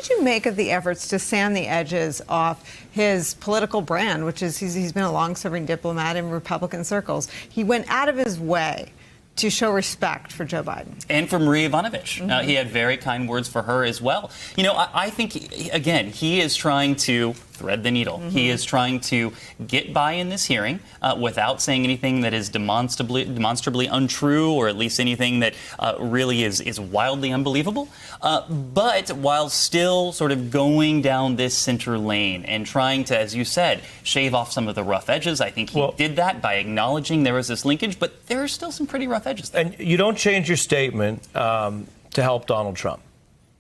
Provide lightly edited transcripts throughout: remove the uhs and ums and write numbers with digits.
did you make of the efforts to sand the edges off his political brand, which is he's been a long-serving diplomat in Republican circles? He went out of his way to show respect for Joe Biden. And for Marie Yovanovitch. He had very kind words for her as well. You know, I think, again, he is trying to thread the needle. He is trying to get by in this hearing without saying anything that is demonstrably untrue, or at least anything that really is wildly unbelievable, but while still sort of going down this center lane and trying to, as you said, shave off some of the rough edges. I think he did that by acknowledging there was this linkage, but there are still some pretty rough edges there. And you don't change your statement to help Donald Trump.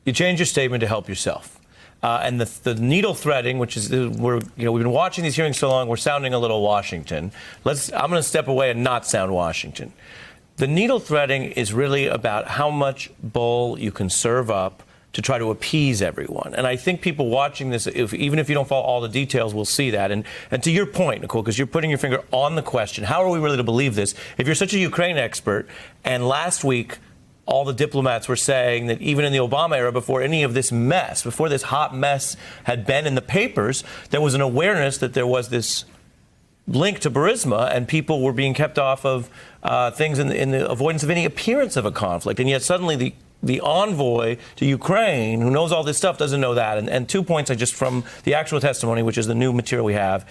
You change your statement to help yourself. And the needle threading, which is we've been watching these hearings so long, we're sounding a little Washington. I'm going to step away and not sound Washington. The needle threading is really about how much bull you can serve up to try to appease everyone. And I think people watching this, even if you don't follow all the details, will see that. And to your point, Nicole, because you're putting your finger on the question, how are we really to believe this? If you're such a Ukraine expert, and last week all the diplomats were saying that even in the Obama era, before any of this mess, before this hot mess had been in the papers, there was an awareness that there was this link to Burisma, and people were being kept off of things in the avoidance of any appearance of a conflict. And yet suddenly the envoy to Ukraine, who knows all this stuff, doesn't know that. And 2 points just from the actual testimony, which is the new material we have.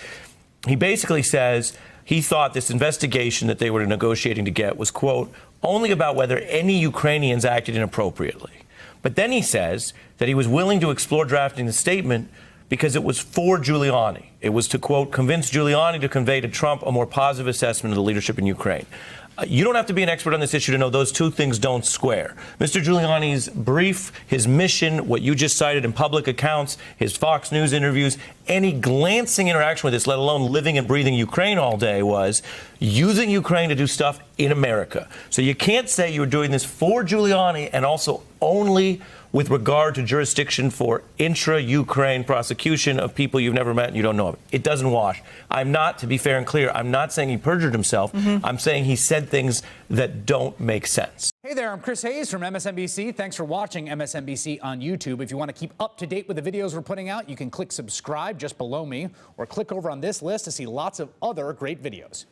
He basically says he thought this investigation that they were negotiating to get was, quote, only about whether any Ukrainians acted inappropriately. But then he says that he was willing to explore drafting the statement because it was for Giuliani. It was to, quote, convince Giuliani to convey to Trump a more positive assessment of the leadership in Ukraine. You don't have to be an expert on this issue to know those two things don't square. Mr. Giuliani's brief, his mission, what you just cited in public accounts, his Fox News interviews, any glancing interaction with this, let alone living and breathing Ukraine all day, was using Ukraine to do stuff in America. So you can't say you were doing this for Giuliani and also only with regard to jurisdiction for intra-Ukraine prosecution of people you've never met and you don't know of. It doesn't wash. I'm not, to be fair and clear, I'm not saying he perjured himself. I'm saying he said things that don't make sense. Hey there, I'm Chris Hayes from MSNBC. Thanks for watching MSNBC on YouTube. If you want to keep up to date with the videos we're putting out, you can click subscribe just below me or click over on this list to see lots of other great videos.